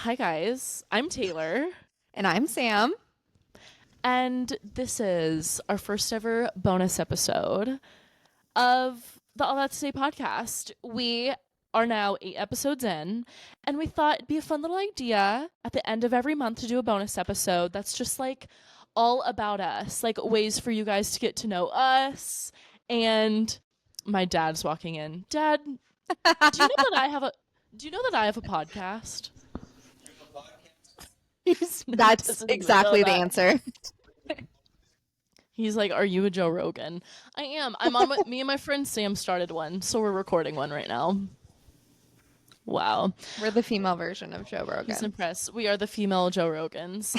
Hi guys, I'm Taylor, And I'm Sam. and this is our first ever bonus episode of the All That to Say podcast. We are now 8 episodes in, and we thought it'd be a fun little idea at the end of every month to do a bonus episode that's just like all about us, like ways for you guys to get to know us. And my dad's walking in. Dad, do you know that I have a do you know that I have a podcast? He That's doesn't even know exactly the that. answer. He's like, "Are you a Joe Rogan?" I am. I'm on. Me and my friend Sam started one, so we're recording one right now. Wow, We're the female version of Joe he's Rogan. impressed. We are the female Joe Rogans.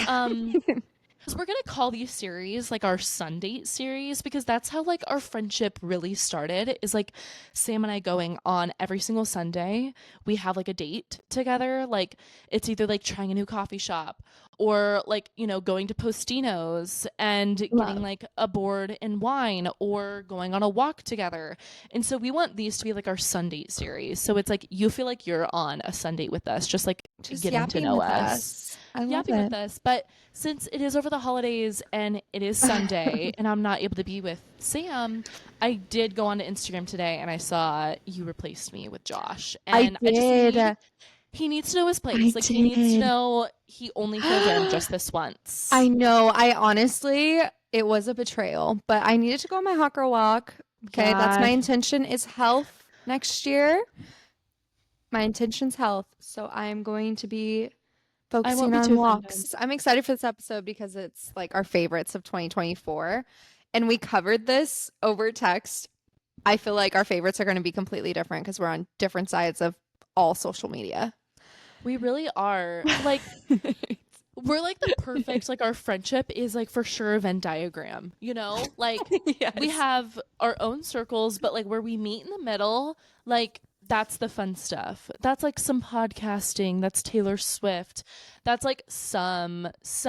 Because we're gonna call these series like our Sundate series because that's how like our friendship really started. Is like Sam and I going on every single Sunday. We have like a date together. Like it's either like trying a new coffee shop or like going to Postino's and getting Love. like a board and wine or going on a walk together. And so we want these to be like our Sundate series. So it's like you feel like you're on a Sundate with us, just like Just getting to yapping know with us, us. I love yapping with it. us. But since it is over the holidays and it is Sunday and I'm not able to be with Sam, I did go on to Instagram today and I saw you replaced me with Josh. I And I just did. he needs to know his I place. Like he needs to did. know he only filled in just this I once. know. I honestly, it was a betrayal, but I needed to go on my hot girl walk. Okay, that's my Yeah, intention is health next year. My intention's health. So I am going to be I won't focusing be on too offended. walks. I'm excited for this episode because it's like our favorites of 2024. And we covered this over text. I feel like our favorites are going to be completely different because we're on different sides of all social media. We really are. Like we're like the perfect like our friendship is like for sure a Venn diagram, Like we Yes. have our own circles, but like where we meet in the middle, like that's the fun stuff. That's like some podcasting, that's Taylor Swift. That's like some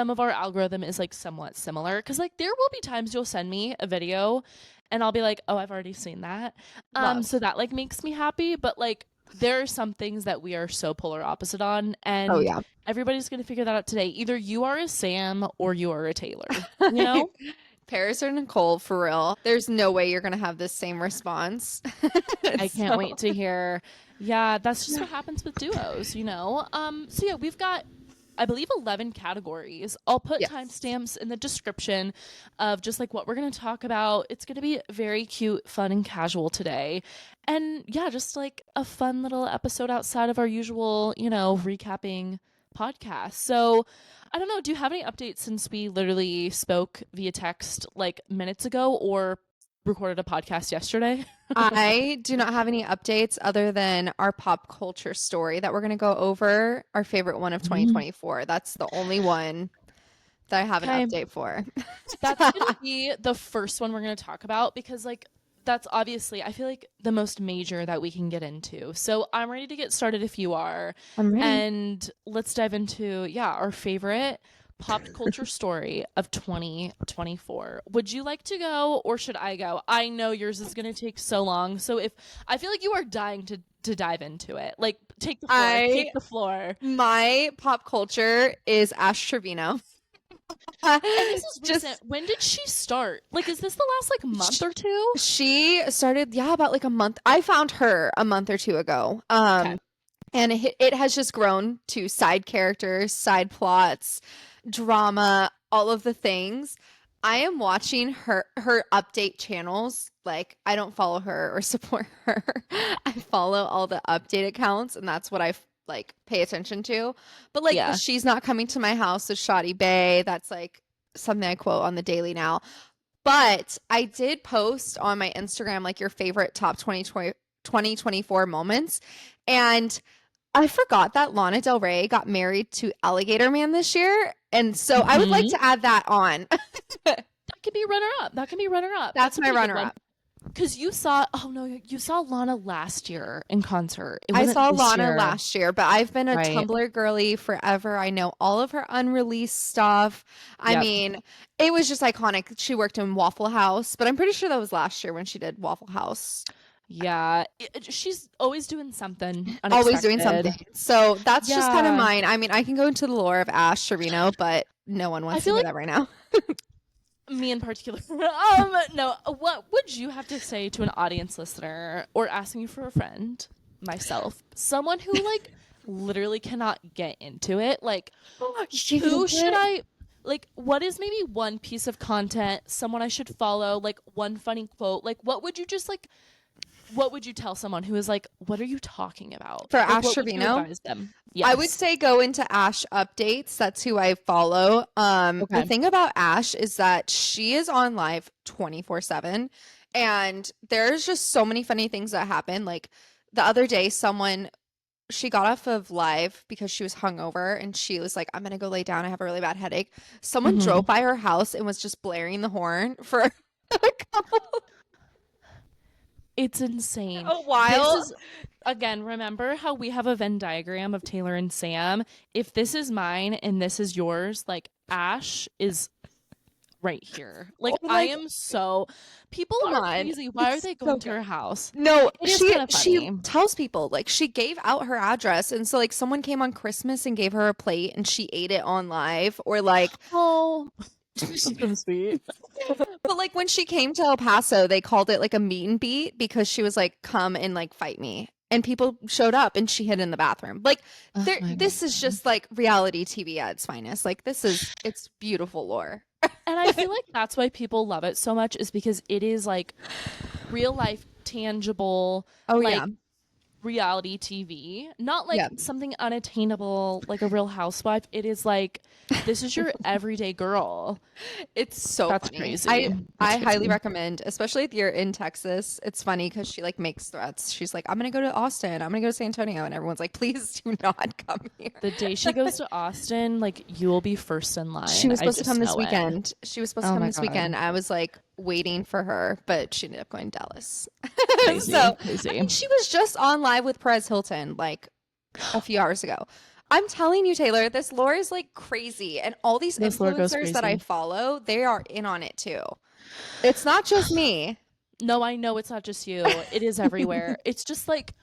of our algorithm is like somewhat similar cuz like there will be times you'll send me a video and I'll be like, "Oh, I've already seen that." So Love. that like makes me happy, but like there are some things that we are so polar opposite on, Oh, and yeah. everybody's going to figure that out today. Either you are a Sam or you are a Taylor, you know? Paris or Nicole, for real. There's no way you're going to have the same response. I can't So, wait to hear. Yeah, that's just what happens with duos. So yeah, we've got I believe 11 categories. I'll put yes. timestamps in the description of just like what we're going to talk about. It's going to be very cute, fun, and casual today. And yeah, just like a fun little episode outside of our usual, recapping podcast. So I don't know. Do you have any updates since we literally spoke via text like minutes ago or recorded a podcast yesterday? I do not have any updates other than our pop culture story that we're going to go over, our favorite one of Mm. 2024. That's the only one that I have an Okay. update for. That's going to be the first one we're going to talk about because, like, that's obviously, I feel like, the most major that we can get into. So I'm ready to get started if you are. I'm ready. And let's dive into, yeah, our favorite pop culture story of 2024. Would you like to go or should I go? I know yours is going to take so long. So if I feel like you are dying to dive into it, like, take the floor, I take the floor. my pop culture is Ash Trevino. And this is recent. Just When did she start? Like, is this the last like month sh- or two? she started, yeah, about like a month. I found her a month or two ago. Okay. And it has just grown to side characters, side plots, drama, all of the things. I am watching her update channels. Like I don't follow her or support her. I follow all the update accounts and that's what like pay attention to. But like the Yeah. she's not coming to my house with Shoddy Bay, that's like something I quote on the daily now. But I did post on my Instagram like your favorite top 2024 moments. And I forgot that Lana Del Rey got married to Alligator Man this year. And so I would like Hmm. to add that on. That can be runner up. That can be runner up. That's That's a my pretty good runner one. up. Because you saw, oh no, you saw Lana last year in concert. It I wasn't saw this Lana year. last year, but I've been a Right. Tumblr girly forever. I know all of her unreleased stuff. I Yep. mean, it was just iconic. She worked in Waffle House, but I'm pretty sure that was last year when she did Waffle House. Yeah, she's always doing something Always doing unexpected. something. So that's just kind of Yeah, mine. I mean, I can go into the lore of Ash Trevino, but no one I wants to feel hear like that right now. me in particular. No. What would you have to say to an audience listener or asking for a friend, myself, someone who like literally cannot get into it? Like, You can't get who into should it? I? Like, what is maybe one piece of content someone I should follow? Like, one funny quote? Like, what would you just like? What would you tell someone who is like, what are you talking about? For Like, Ash what would you Trevino? advise them? I would Yes. say go into Ash updates. That's who I follow. The Okay. thing about Ash is that she is on live 24/7, and there's just so many funny things that happen. Like the other day, she got off of live because she was hungover and she was like, I'm gonna go lay down. I have a really bad headache. Someone Hmm. drove by her house and was just blaring the horn for a couple It's insane. a This while. is again, remember how we have a Venn diagram of Taylor and Sam? If this is mine and this is yours, like Ash is right here. Like Oh, I like, am so people come are on. crazy. Why are It's they so going to good. her house? No, It is she kind of she funny. tells people like she gave out her address and so like someone came on Christmas and gave her a plate and she ate it on live or like Oh, that's so sweet. but like when she came to El Paso they called it like a meet and beat because she was like come and like fight me and people showed up and she hid in the bathroom. Like Oh there my this is god. just like reality TV at its finest. Like it's beautiful lore. And I feel like that's why people love it so much is because it is like real life tangible Oh yeah. like reality TV, not like Yeah. something unattainable like a Real Housewife. It is like this is your everyday girl. It's so That's funny. crazy. That's I highly crazy. recommend, especially if you're in Texas. It's funny because she like makes threats. She's like, "I'm gonna go to Austin. I'm gonna go to San Antonio," and everyone's like, "Please do not come here." The day she goes to Austin, like you will be first in She line. was I supposed to come just this know it. weekend. She was supposed to Oh come my this weekend. god. I was like waiting for her, but she ended up going to Dallas. Crazy. So, I Crazy. mean, she was just on live with Perez Hilton like a few hours ago. I'm telling you, Taylor, this lore is like crazy. And all these This lore goes influencers that I crazy. follow, they are in on it too. It's not just me. No, I know it's not just you. It is everywhere. It's just like,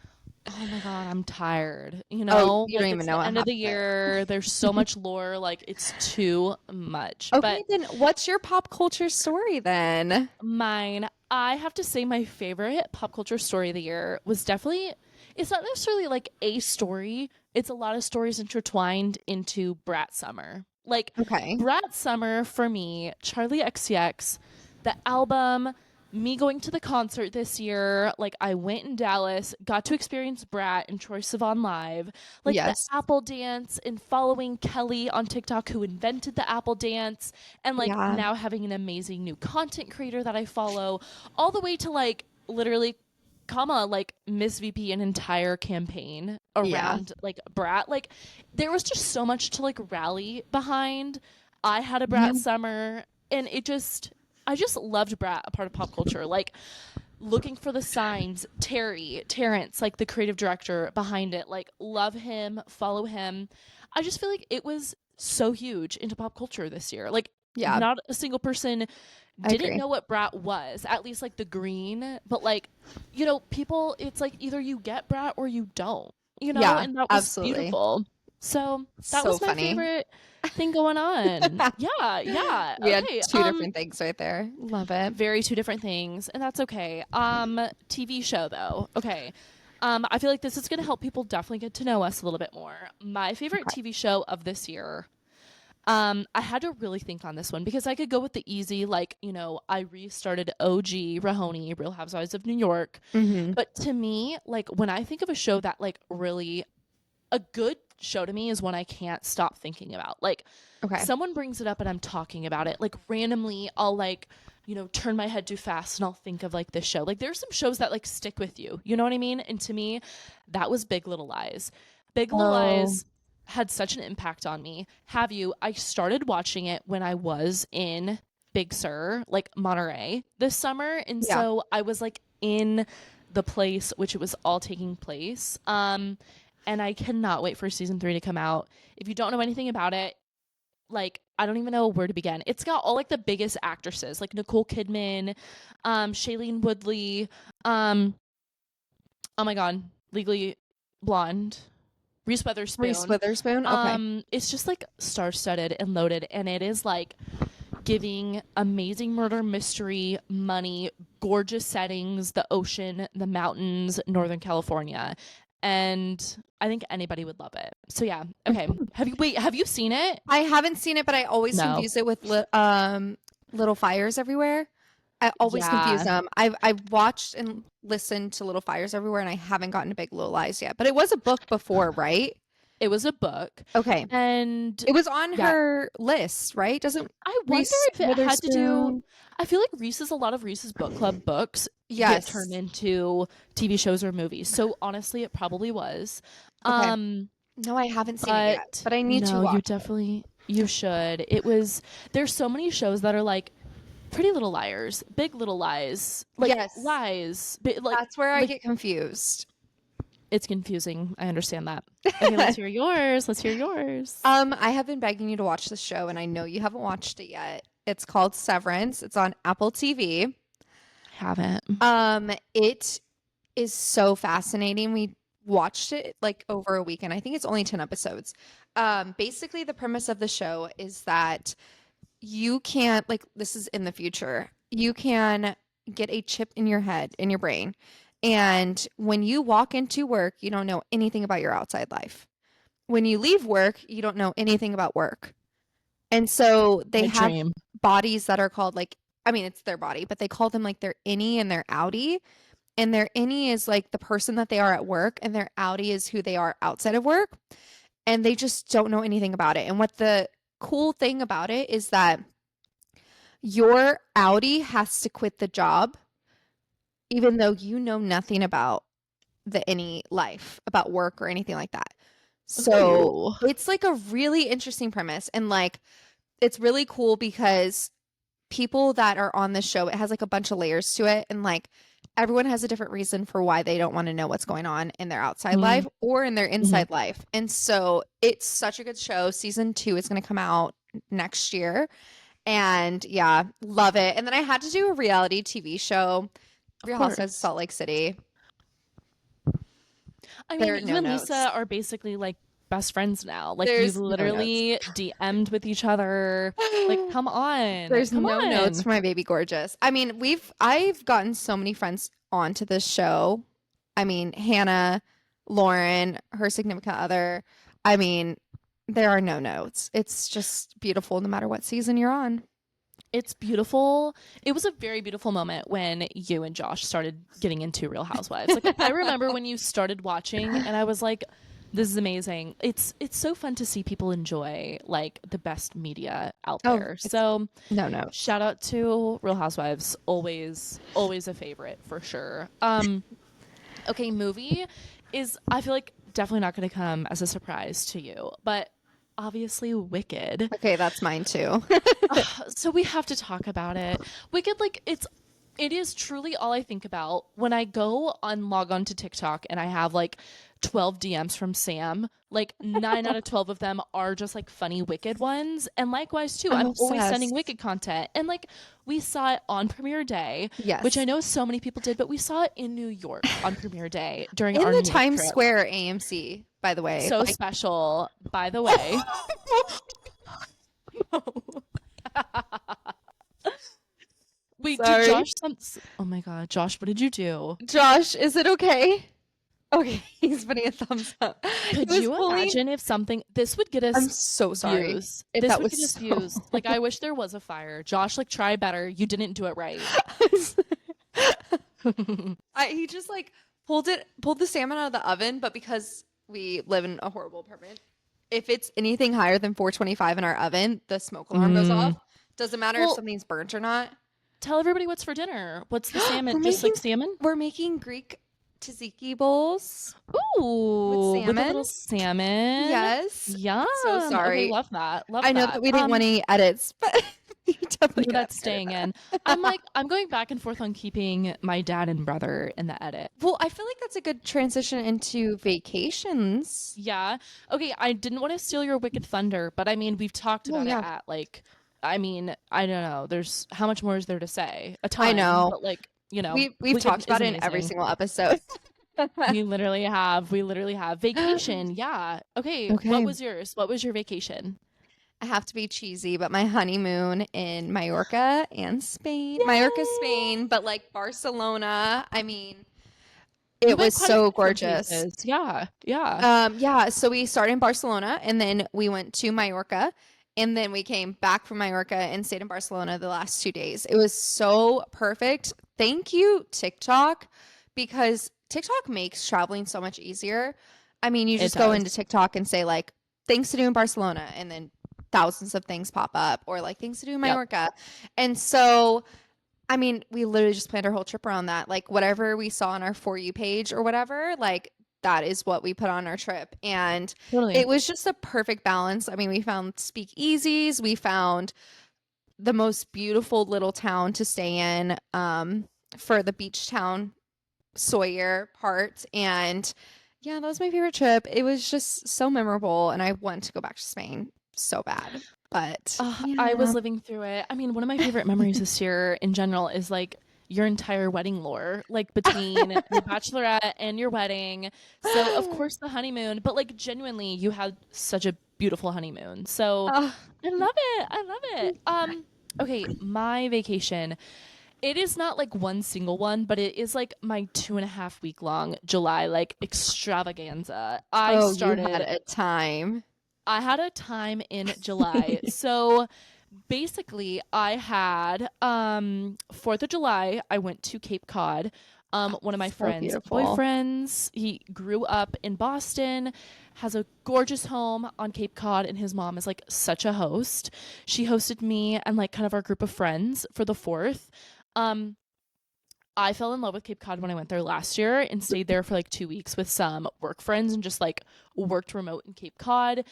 oh my God, I'm tired. You Oh, know, you don't like even it's know the what end of the happened year. There's so much lore. Like it's too much. Okay, But then what's your pop culture story then? mine, I have to say, my favorite pop culture story of the year was definitely, it's not necessarily like a story, it's a lot of stories intertwined into Brat Summer. Like, Okay. Brat Summer for me, Charlie XCX, the album, me going to the concert this year, like I went in Dallas, got to experience Brat and Troye Sivan live, like the Yes. Apple dance and following Kelly on TikTok who invented the Apple dance and like Yeah. now having an amazing new content creator that I follow, all the way to like literally like Miss VP an entire campaign Yeah. around like Brat. Like there was just so much to like rally behind. I had a Yeah. Brat summer and I just loved Brat, a part of pop culture. Like looking for the signs, Terrence, like the creative director behind it, like love him, follow him. I just feel like it was so huge into pop culture this year. Like Yeah. not a single person I didn't agree. know what Brat was, at least like the green, but like, you know, people, it's like either you get Brat or you don't, you know, Yeah, and that was absolutely. beautiful. So that So was my funny. favorite thing going on. Yeah, yeah. We had Okay. two different things right there. Love it. Very two different things, and that's okay. TV show though. Okay. I feel like this is gonna help people definitely get to know us a little bit more. My favorite Okay. TV show of this year. I had to really think on this one because I could go with the easy, like, you know, I restarted OG Rahoney, Real Housewives of New York. Hmm. But to me, like when I think of a show that like really a good show to me is one I can't stop thinking about. Like Okay. someone brings it up and I'm talking about it. Like randomly I'll like, you know, turn my head too fast and I'll think of like this show. Like there's some shows that like stick with you. You know what I mean? And to me, that was Big Little Lies. Big Little Oh, Lies had such an impact on me. Have you? I started watching it when I was in Big Sur, like Monterey this summer. And yeah. so I was like in the place which it was all taking place. And I cannot wait for season 3 to come out. If you don't know anything about it, like I don't even know where to begin. It's got all like the biggest actresses, like Nicole Kidman, Shailene Woodley, um, Oh my god, Legally Blonde. Reese Reese Witherspoon. Witherspoon. Okay. It's just like star-studded and loaded, and it is like giving amazing murder mystery, money, gorgeous settings, the ocean, the mountains, Northern California. And I think anybody would love it. So yeah, okay. Have you seen it? I haven't seen it, but I always No. confuse it with Little Fires Everywhere. I always confuse Yeah. them. I've watched and listened to Little Fires Everywhere, and I haven't gotten to Big Little Lies yet. But it was a book before, right? It was a book. Okay. And It was on yeah, her list, right? Doesn't I wonder Reese if it had to do. Witherspoon? I feel like a lot of Reese's book club books get turned Yes. into TV shows or movies. So honestly, it probably was. Okay. Um, No, I haven't seen it yet, but but I need to no, watch. you should. It was there's so many shows that are like Pretty Little Liars, Big Little Lies, like Yes. lies, but That's where I like get confused. it's confusing. I understand that. Okay, let's hear yours. Let's hear yours. I have been begging you to watch the show, and I know you haven't watched it yet. It's called Severance. It's on Apple TV. Haven't. It is so fascinating. We watched it like over a weekend. I think it's only 10 episodes. Basically the premise of the show is that you can't, like, this is in the future. You can get a chip in your head, in your brain. And when you walk into work, you don't know anything about your outside life. When you leave work, you don't know anything about work. And so they My have dream. bodies that are called, like, I mean, it's their body, but they call them like their innie and their outie. And their innie is like the person that they are at work, and their outie is who they are outside of work. And they just don't know anything about it. And what the cool thing about it is that your outie has to quit the job, even though you know nothing about the any life, about work or anything like that. So Ooh. it's like a really interesting premise. And like, it's really cool because people that are on this show, it has like a bunch of layers to it. And like, everyone has a different reason for why they don't want to know what's going on in their outside life or in their inside life. And so it's such a good show. Season 2 is going to come out next year. And yeah, love it. And then I had to do a reality TV show, Real Of Housewives of course. Salt Lake City. I There mean, are you no and notes. Lisa are basically like best friends now. Like you've There's no notes. literally DM'd with each other. Like, come on. There's Come no notes on. for my baby gorgeous. I mean, I've gotten so many friends onto this show. I mean, Hannah, Lauren, her significant other. I mean, there are no notes. It's just beautiful no matter what season you're on. It's beautiful. It was a very beautiful moment when you and Josh started getting into Real Housewives. Like I remember when you started watching and I was like, this is amazing. It's so fun to see people enjoy like the best media out Oh, there. it's So no notes. shout out to Real Housewives. Always a favorite for sure. Okay, movie is I feel like definitely not gonna come as a surprise to you, but obviously Wicked. Okay, that's mine too. So we have to talk about it. Wicked, like it is truly all I think about when I go on log on to TikTok and I have like 12 DMs from Sam. Like 9 out of 12 of them are just like funny Wicked ones. And likewise too, I'm I'm always sending obsessed. Wicked content. And like we saw it on premiere day, which I Yes. know so many people did, but we saw it in New York on premiere day during In our the New York Times trip. Square AMC, by the way. So Like, special, by the way. Wait, did sorry. Josh oh my god, Josh, what did you do? Josh, is it okay? Okay, he's putting a thumbs up. He Could was you pulling- imagine if something this would get I'm us so sorry. views? If This that would was get us so- views. Like I wish there was a fire. Josh, like try better. You didn't do it right. He just like pulled the salmon out of the oven, but because we live in a horrible apartment, if it's anything higher than 425 in our oven, the smoke alarm goes off. Doesn't matter if Well- something's burnt or not. Tell everybody what's for dinner. What's the salmon? We're Just like making- salmon? We're making Greek tzatziki bowls. Ooh, with a salmon? little salmon. Yes. Yum. So sorry. Okay, love that. Love I know that we didn't want any edits, but you definitely No, gotta that's edit staying that. in. I'm going back and forth on keeping my dad and brother in the edit. Well, I feel like that's a good transition into vacations. Yeah. Okay, I didn't want to steal your Wicked Thunder, but I mean, we've talked Well, about yeah. it at like, I mean, I don't know. There's how much more is there to say? A ton. know. But like, you know, We've Wicked talked is about it in every amazing. single episode. We literally have. We literally have. Vacation. Yeah. Okay. What Okay. was yours? What was your vacation? I have to be cheesy, but my honeymoon in Mallorca and Spain. Mallorca, Yay! Spain, but like Barcelona. I mean, You it went was quite a few so different gorgeous. places. Yeah. Yeah. Yeah, so we started in Barcelona and then we went to Mallorca and then we came back from Mallorca and stayed in Barcelona the last 2 days. It was so perfect. Thank you, TikTok, because TikTok makes traveling so much easier. I mean, you It just go into does. TikTok and say like things to do in Barcelona and then thousands of things pop up or like things to do in Yep. Mallorca. And so I mean, we literally just planned our whole trip around that. Like whatever we saw on our For You page or whatever, like that is what we put on our trip. And Totally. it was just a perfect balance. I mean, we found speakeasies, we found the most beautiful little town to stay in for the beach town Sawyer part. And yeah, that was my favorite trip. It was just so memorable and I want to go back to Spain so bad. But I was yeah. living through it. I mean, one of my favorite memories this year in general is like your entire wedding lore, like between your bachelorette and your wedding. So, of course, the honeymoon, but like genuinely, you had such a beautiful honeymoon. So, Oh, I love it. I love it. Okay, my vacation. It is not like one single one, but it is like my 2.5 week long July like extravaganza. oh, you had a time. I had a time in July. So basically I had 4th of July I went to Cape Cod. One of my So friends' beautiful. boyfriends, he grew up in Boston, has a gorgeous home on Cape Cod, and his mom is like such a host. She hosted me and like kind of our group of friends for the 4th. Um I fell in love with Cape Cod when I went there last year and stayed there for like 2 weeks with some work friends and just like worked remote in Cape Cod.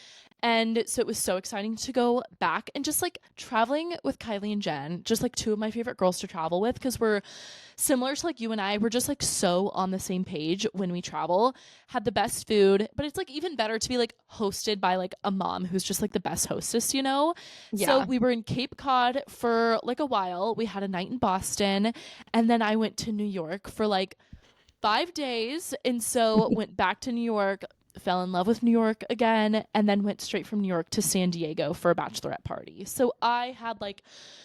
And so it was so exciting to go back and just like traveling with Kylie and Jen, just like two of my favorite girls to travel with because we're similar to like you and I. We're just like so on the same page when we travel, had the best food, but it's like even better to be like hosted by like a mom who's just like the best hostess, you know? So Yeah. we were in Cape Cod for like a while. We had a night in Boston and then I went to New York for like 5 days. And so went back to New York, fell in love with New York again, and then went straight from New York to San Diego for a bachelorette party. So I had like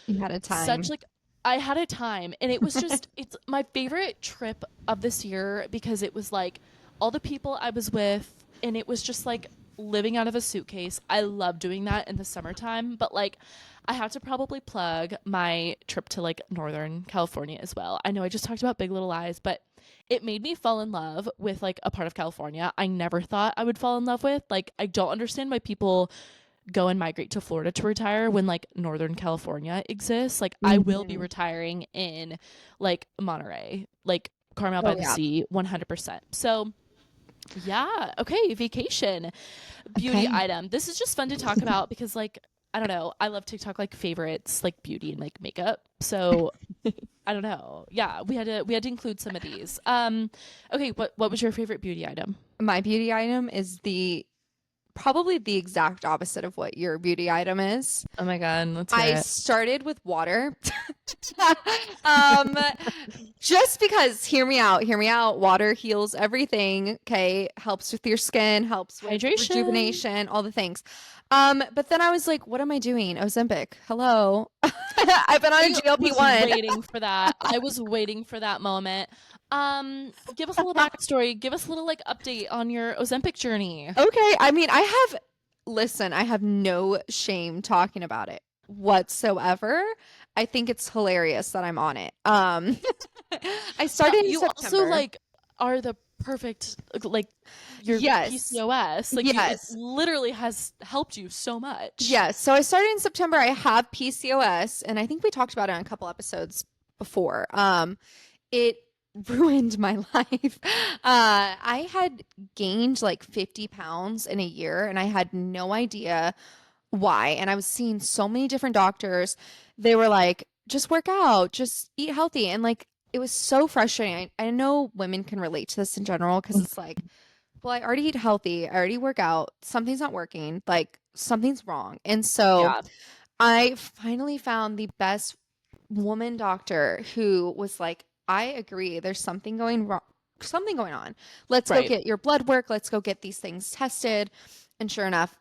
You had a such time. like I had a time and it was just it's my favorite trip of this year because it was like all the people I was with and it was just like living out of a suitcase. I love doing that in the summertime, but like I have to probably plug my trip to like Northern California as well. I know I just talked about Big Little Lies, but it made me fall in love with like a part of California I never thought I would fall in love with. Like I don't understand why people go and migrate to Florida to retire when like Northern California exists. Like I will be Mhm. retiring in like Monterey, like Carmel by Oh the yeah. Sea, 100%. So yeah, okay, vacation, beauty Okay. item. This is just fun to talk about because like I don't know, I love TikTok like favorites like beauty and like makeup. So I don't know. Yeah, we had to include some of these. Okay, what was your favorite beauty item? My beauty item is the probably the exact opposite of what your beauty item is. Oh my god, let's hear I it. started with water. um just because hear me out, water heals everything, okay? Helps with your skin, helps with Hydration. rejuvenation, all the things. But then I was like, what am I doing? Ozempic. Hello. I've been on a I was GLP-1. waiting for that. I was waiting for that moment. Give us a little backstory. Give us a little like update on your Ozempic journey. Okay, I mean, listen, I have no shame talking about it whatsoever. I think it's hilarious that I'm on it. I Yeah, started in you also September. like are the perfect like your Yes. PCOS. Like you, it Yes. literally has helped you so much. Yes. So I started in September. I have PCOS, and I think we talked about it on a couple episodes before. It ruined my life. I had gained like 50 pounds in a year, and I had no idea why. And I was seeing so many different doctors. They were like, just work out, just eat healthy. And like, it was so frustrating. I know women can relate to this in general because it's like, well, I already eat healthy, I already work out, something's not working, like, something's wrong. And so Yeah. I finally found the best woman doctor who was like, I agree, there's something going wrong. something going on. Let's go Right. get your blood work. Let's go get these things tested. And sure enough,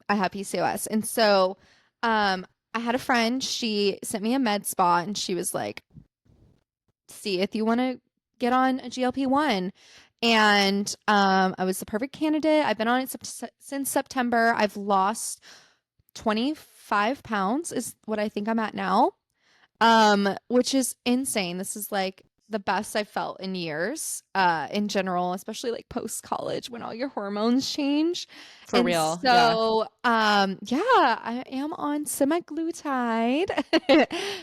I have PCOS. And so I had a friend, she sent me a med spa and she was like, see if you want to get on a GLP-1. And I was the perfect candidate. I've been on it since September. I've lost 25 pounds is what I think I'm at now. Which is insane. This is like the best I've felt in years, in general, especially like post college when all your hormones change. For And real. Yeah. so, yeah, I am on semaglutide.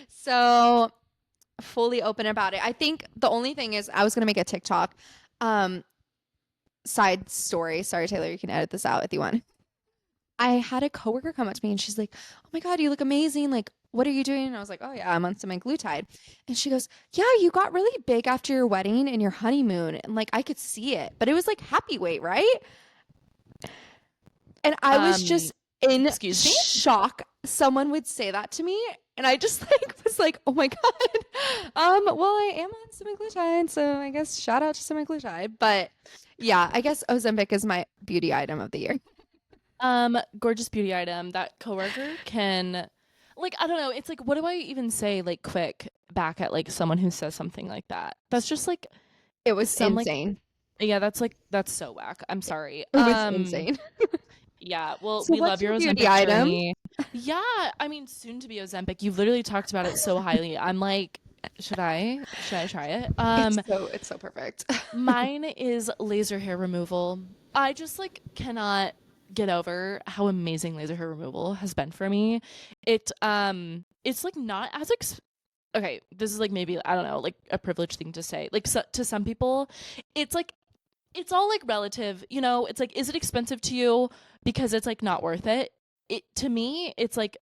So fully open about it. I think the only thing is I was gonna make a TikTok. Um, Side story. Sorry, Taylor, you can edit this out if you want. I had a coworker come up to me and she's like, "Oh my God, you look amazing. Like, what are you doing?" And I was like, "Oh yeah, I'm on semaglutide." And she goes, "Yeah, you got really big after your wedding and your honeymoon." And like I could see it, but it was like happy weight, right? And I was Um, just in excuse me? shock someone would say that to me. And I just like was like, "Oh my God." Well, I am on semaglutide, so I guess shout out to semaglutide. But yeah, I guess Ozempic is my beauty item of the year. Gorgeous beauty item. That coworker can, like, I don't know. It's like, what do I even say, like, quick back at like someone who says something like that? That's just like It was some like, insane. yeah, that's so whack. I'm sorry. It was insane. Yeah. Well, So we what's love your your beauty Ozempic item? journey. Yeah. I mean, soon to be Ozempic. You've literally talked about it so highly. I'm like, should I? Should I try it? It's so perfect. Mine is laser hair removal. I just like cannot get over how amazing laser hair removal has been for me. It's like not as okay, this is like maybe I don't know, like a privileged thing to say. Like to some people, it's like it's all like relative, you know? It's like is it expensive to you because it's like not worth it? It to me, it's like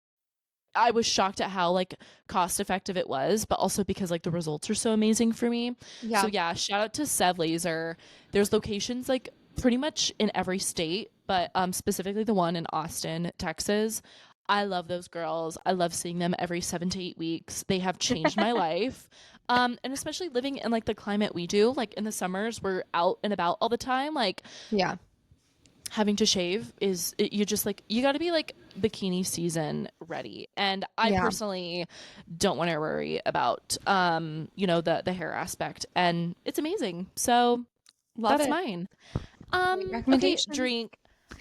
I was shocked at how like cost effective it was, but also because like the results are so amazing for me. So Yeah. yeah, shout out to Sev Laser. There's locations like pretty much in every state, but specifically the one in Austin, Texas. I love those girls. I love seeing them every 7 to 8 weeks. They have changed my life. And especially living in like the climate we do, like in the summers, we're out and about all the time. Like Yeah. having to shave you just like you got to be like bikini season ready, and I Yeah. personally don't want to worry about you know the hair aspect, and it's amazing. So Love that's it. mine. Great Okay, recommendation. drink.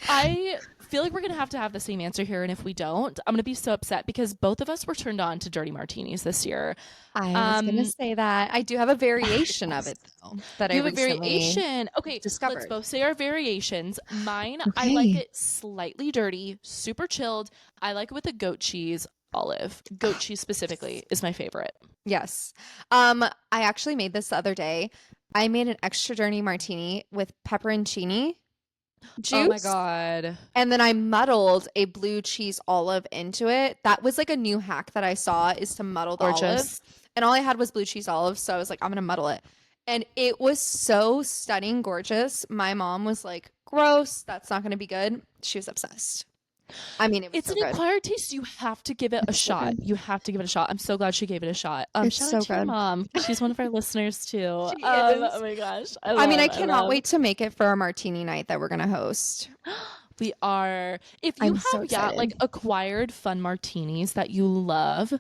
I feel like we're gonna have the same answer here, and if we don't, I'm gonna be so upset because both of us were turned on to dirty martinis this year. I was gonna um say that. I do have a variation of it though that I You have a recently variation. Okay, let's discovered. both say our variations. Mine, I like Okay. it slightly dirty, super chilled. I like it with a goat cheese olive. Goat cheese specifically is my favorite. Yes. I actually made this the other day. I made an extra dirty martini with pepperoncini Oh my juice. god. And then I muddled a blue cheese olive into it. That was like a new hack that I saw is to muddle the olive. Gorgeous. And all I had was blue cheese olives, so I was like, I'm gonna muddle it. And it was so stunning, gorgeous. My mom was like, gross, that's not gonna be good. She was obsessed. I mean, it was It's so an good. acquired taste. You have to give it a It's so shot. good. You have to give it a shot. I'm so glad she gave it a shot. It's Shout out so to your good. mom. She's one of our listeners too. She is. Oh my gosh. I I mean, I love, I cannot love. wait to make it for our martini night that we're gonna host. We are. If you I'm so have, yeah, excited. like acquired fun martinis that you love,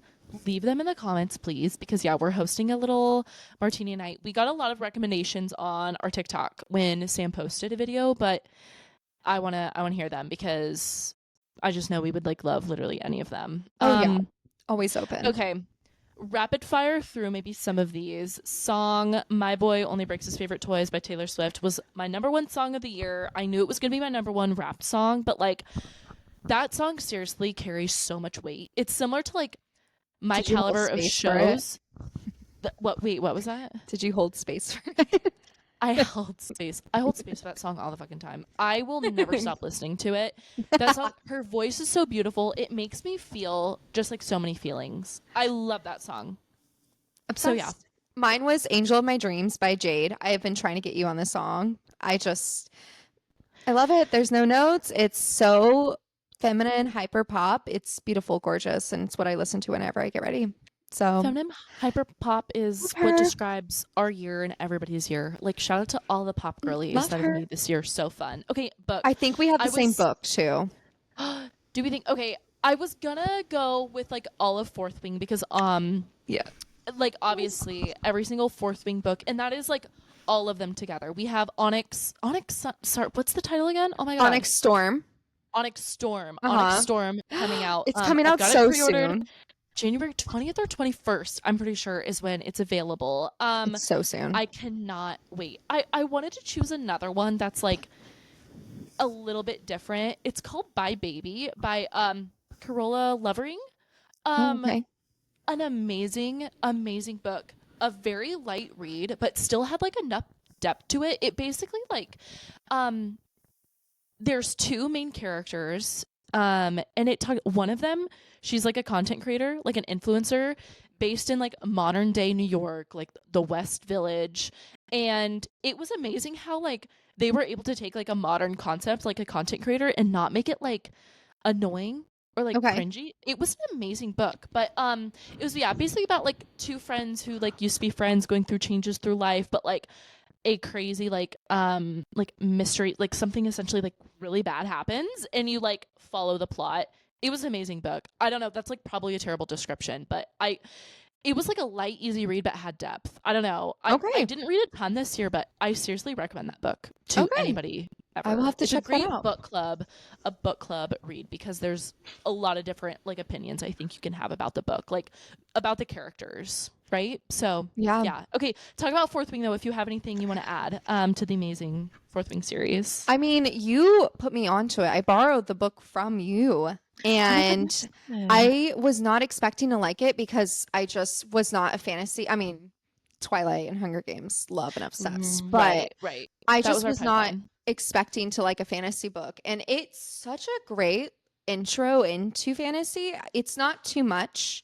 leave them in the comments, please. Because, yeah, we're hosting a little martini night. We got a lot of recommendations on our TikTok when Sam posted a video, but I wanna hear them because I just know we would like love literally any of them. Oh yeah, always open. Okay. Rapid fire through maybe some of these. Song My Boy Only Breaks His Favorite Toys by Taylor Swift was my number one song of the year. I knew it was going to be my number one rap song, but like that song seriously carries so much weight. It's similar to like my Did you hold caliber of space for it? shows. What wait, what was that? Did you hold space for it? I held space. I hold space for that song all the fucking time. I will never stop listening to it. That song, her voice is so beautiful. It makes me feel just like so many feelings. I love that song. So yeah. Obsessed. Mine was Angel of My Dreams by Jade. I have been trying to get you on this song. I love it. There's no notes. It's so feminine, hyper pop. It's beautiful, gorgeous, and it's what I listen to whenever I get ready. So Feminine hyperpop love is what her. describes our year and everybody's year. Like, shout out to all the pop girlies Love that have her. made this year so fun. Okay, book. I think we have the I same was. book too. Do we think? Okay, I was gonna go with like all of Fourth Wing because Yeah. like obviously every single Fourth Wing book, and that is like all of them together. We have Onyx. Sorry, what's the title again? Oh my god, Onyx Storm. Onyx Uh-huh. Storm coming out. It's coming I've out got it so pre-ordered. soon. January 20th or 21st, I'm pretty sure, is when it's available. It's so soon. I cannot wait. I wanted to choose another one that's like a little bit different. It's called Bye Baby by Carola Lovering. Oh, Um okay. an amazing book. A very light read, but still had like enough depth to it. It basically like um there's two main characters, and one of them, she's like a content creator, like an influencer based in like modern day New York, like the West Village. And it was amazing how like they were able to take like a modern concept like a content creator and not make it like annoying or like Okay. cringy. It was an amazing book. But it was, yeah, basically about like two friends who like used to be friends going through changes through life, but like a crazy like mystery, like something essentially like really bad happens and you like follow the plot. It was an amazing book. I don't know, that's like probably a terrible description, but it was like a light easy read but had depth. I don't know, I Okay. didn't read a ton this year, but I seriously recommend that book to Okay. anybody I will ever. have to It's a check that great out. book club read because there's a lot of different like opinions I think you can have about the book, like about the characters, right? So Yeah. yeah. Okay. Talk about Fourth Wing though, if you have anything you want to add to the amazing Fourth Wing series. I mean, you put me onto it. I borrowed the book from you, Oh my and goodness. Yeah. I was not expecting to like it because I just was not a fantasy. I mean, Twilight and Hunger Games, love and obsessed, but Right. I That was just our was not pipeline. expecting to like a fantasy book. And it's such a great intro into fantasy. It's not too much.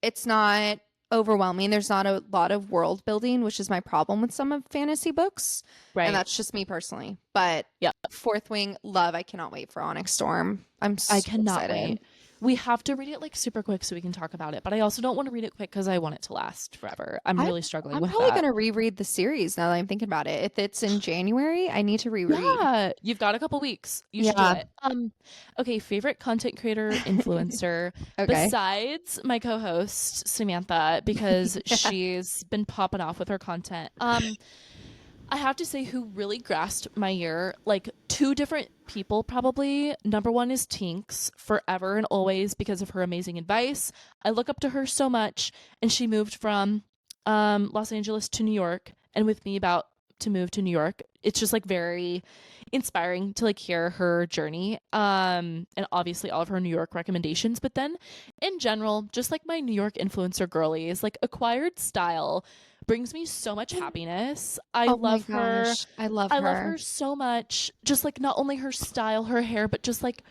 It's not overwhelming. There's not a lot of world building, which is my problem with some of fantasy books. And Right. that's just me personally. But Yeah. Fourth Wing, love. I cannot wait for Onyx Storm. I'm I so cannot excited. wait. We have to read it like super quick so we can talk about it, but I also don't want to read it quick because I want it to last forever. I'm I, really struggling I'm with probably going that. to reread the series now that I'm thinking about it. If it's in January, I need to reread. Yeah, you've got a couple weeks. You should do Yeah. it. Okay, favorite content creator, influencer, Okay. besides my co-host Samantha, because Yeah. she's been popping off with her content. I have to say who really grasped my ear, like two different people probably. Number one is Tinks, forever and always because of her amazing advice. I look up to her so much, and she moved from Los Angeles to New York, and with me about to move to New York. It's just like very inspiring to like hear her journey. And obviously all of her New York recommendations, but then in general, just like my New York influencer girlies, like acquired style brings me so much happiness. I Oh my love her. gosh. I love I love her. her so much. Just like not only her style, her hair, but just like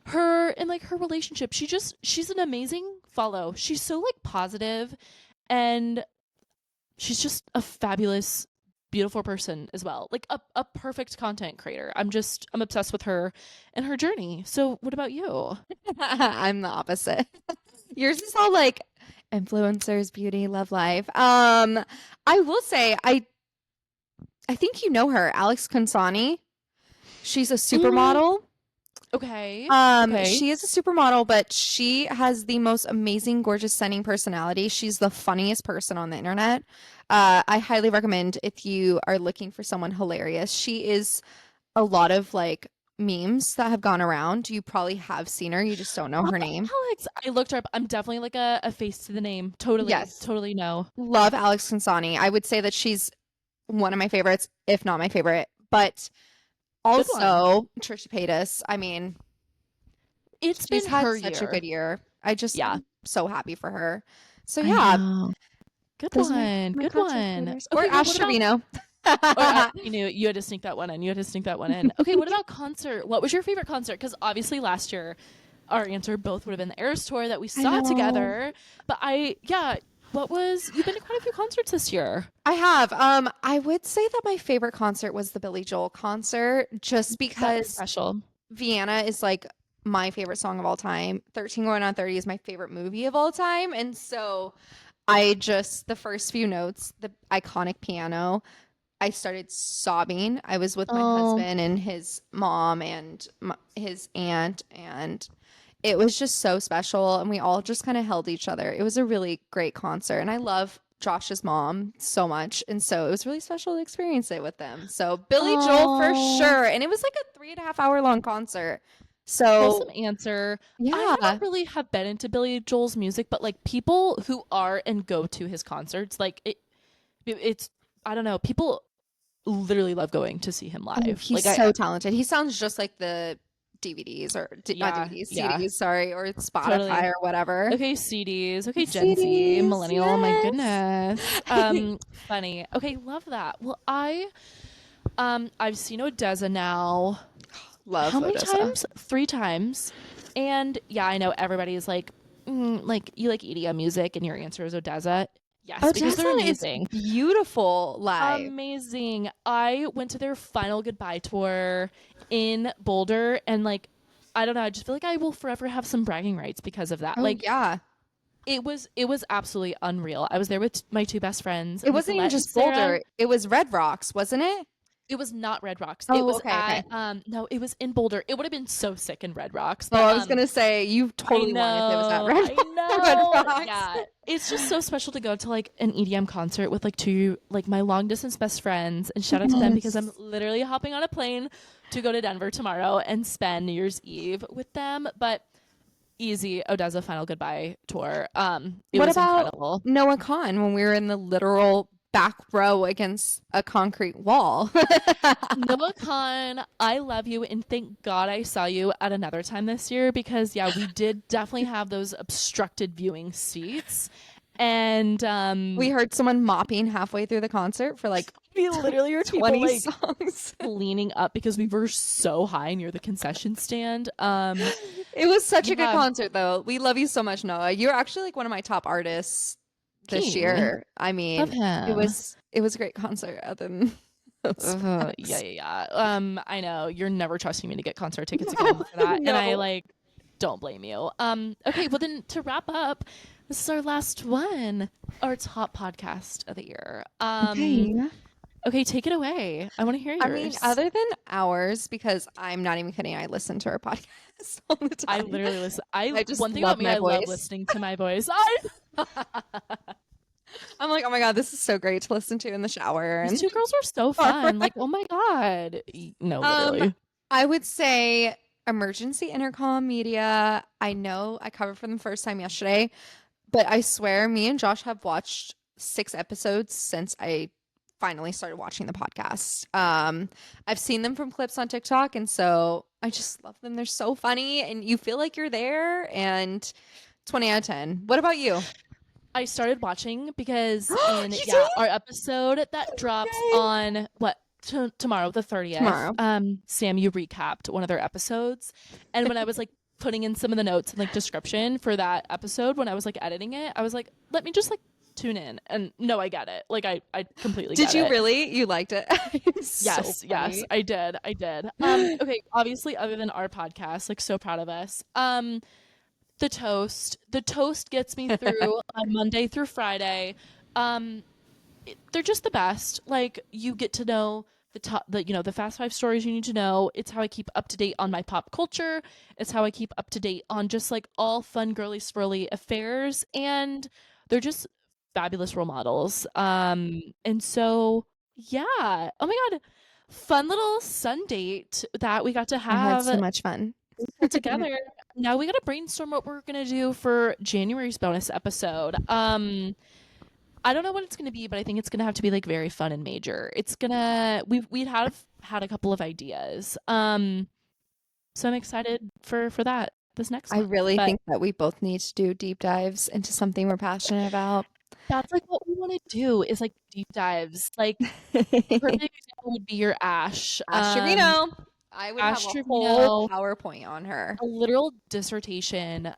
her and like her relationship. She's an amazing follow. She's so like positive, and she's just a fabulous beautiful person as well. Like a perfect content creator. I'm obsessed with her and her journey. So what about you? I'm the opposite. Yours is all like influencers, beauty, love life. I will say I think you know her, Alex Consani. She's a Mm, supermodel. okay. Okay. She is a supermodel, but she has the most amazing, gorgeous, stunning personality. She's the funniest person on the internet. I highly recommend if you are looking for someone hilarious. She is a lot of like memes that have gone around. You probably have seen her, you just don't know her name. Alex, I looked her up. I'm definitely like a face to the name. Totally. Yes. Totally no. Love Alex Consani. I would say that she's one of my favorites, if not my favorite. But Good one. also Trisha Paytas. I mean, It's she's been had her such a good year. year. I just Yeah. am so happy for her. So I yeah, know. Good those are my, one. my Good content one. creators. Or Okay, well, Ash what about Trevino. you knew you had to sneak that one in. You had to sneak that one in. Okay, what about concert? What was your favorite concert? Because obviously last year our answer both would have been the Eras tour that we I saw know. together. But you've been to quite a few concerts this year. I have. I would say that my favorite concert was the Billy Joel concert, just That was because special. Vienna is like my favorite song of all time. 13 Going on 30 is my favorite movie of all time. And so I just, the first few notes, the iconic piano, I started sobbing. I was with my Oh, husband and his mom and his aunt, and it was just so special. And we all just kind of held each other. It was a really great concert. And I love Josh's mom so much. And so it was really special to experience it with them. So Billy Joel for oh, sure. And it was like a 3.5 hour long concert. wholesome So answer. I never yeah. really have been into Billy Joel's music, but like people who are and go to his concerts, like it's I don't know, people literally love going to see him Oh, live. he's Like I so talented. He sounds just like the DVDs or not yeah, DVDs, yeah, CDs, sorry, or Spotify totally. or whatever. Okay, CDs. Okay, Gen Z, CDs, millennial. My yes. goodness. Funny. Okay, love that. Well, I've seen Odessa now. Love How many Odessa. times? 3 times. And yeah, I know everybody's like you like EDM music, and your answer is Odessa. Yes, because Odessa they're is amazing. beautiful live. Amazing. I went to their final goodbye tour in Boulder, and like I don't know, I just feel like I will forever have some bragging rights because of that. Oh Like yeah. it was absolutely unreal. I was there with my two best friends, It wasn't even Nicolette and just Sarah. Boulder. It was Red Rocks, wasn't it? It was not Red Rocks. It Oh, was okay, okay. at no, it was in Boulder. It would have been so sick in Red Rocks, Oh, but I was gonna say you totally won if it was at Red I Red know. Rocks. Yeah. It's just so special to go to like an EDM concert with like two like my long distance best friends, and shout out to them because I'm Yes. literally hopping on a plane to go to Denver tomorrow and spend New Year's Eve with them. But easy Odessa final goodbye tour. It What was about incredible. Noah Khan when we were in the literal back row against a concrete wall? Noah Khan, I love you, and thank God I saw you at another time this year because yeah, we did definitely have those obstructed viewing seats, and We heard someone mopping halfway through the concert for like we literally heard people 20 like songs. leaning up because we were so high near the concession stand. It was such a good Yeah, concert though. We love you so much, Noah. You're actually like one of my top artists this King, year. I love mean, it him. was it was a great concert other than those Yeah, facts. yeah, yeah. I know you're never trusting me to get concert tickets again for that, and I No. like don't blame you. Okay, well then to wrap up, this is our last one, our top podcast of the year. Okay. Okay, take it away. I want to hear I mean, yours. other than ours, because I'm not even kidding, I listen to our podcast all the I time. literally listen. I I just one thing about love me, my I love voice. listening to my voice. I'm like, oh my God, this is so great to listen to in the shower These and two girls are so fun. Like, oh my god. No, Um, literally. I would say emergency intercom media. I know I covered for the first time yesterday, but I swear me and Josh have watched 6 episodes since I finally started watching the podcast. I've seen them from clips on TikTok, and so I just love them. They're so funny, and you feel like you're there, and 20 out of 10. What about you? I started watching because in You yeah, did? our episode that drops Yay. on what tomorrow the 30th. Tomorrow. Sam, you recapped one of their episodes, and when I was like putting in some of the notes and like description for that episode when I was like editing it, I was like, let me just like tune in. And no, I get it. Like I completely Did get you it. really? You liked it? It's so Yes, yes, funny. I did. I did. Okay, obviously other than our podcast, like so proud of us. The toast gets me through on Monday through Friday. Um they're just the best. Like you get to know the fast five stories you need to know. It's how I keep up to date on my pop culture. It's how I keep up to date on just like all fun girly swirly affairs, and they're just fabulous role models. And so yeah. Oh my god. Fun little sun date that we got to I had so have much fun. put together. Now we got to brainstorm what we're going to do for January's bonus episode. I don't know what it's gonna be, but I think it's gonna have to be like very fun and major. It's gonna we'd have had a couple of ideas. So I'm excited for that this next I month. really But think that we both need to do deep dives into something we're passionate about. that's like what we want to do is like deep dives. Like perfect example would be your Ash. Ash Trevino. I would have Ash a whole Trevino, PowerPoint on her. a literal dissertation.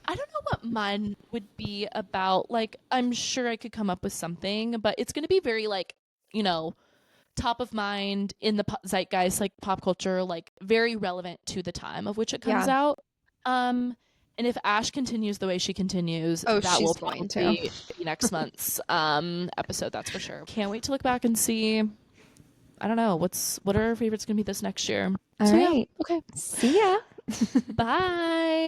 I don't know what mine would be about. Like I'm sure I could come up with something, but it's gonna be very like, you know, top of mind in the zeitgeist, like pop culture, like very relevant to the time of which it comes Yeah. out. And if Ash continues the way she continues, Oh, that will she's going to. probably be next month's episode, that's for sure. Can't wait to look back and see. I don't know, what are our favorites gonna be this next year. All So yeah, right. okay. See ya. Bye.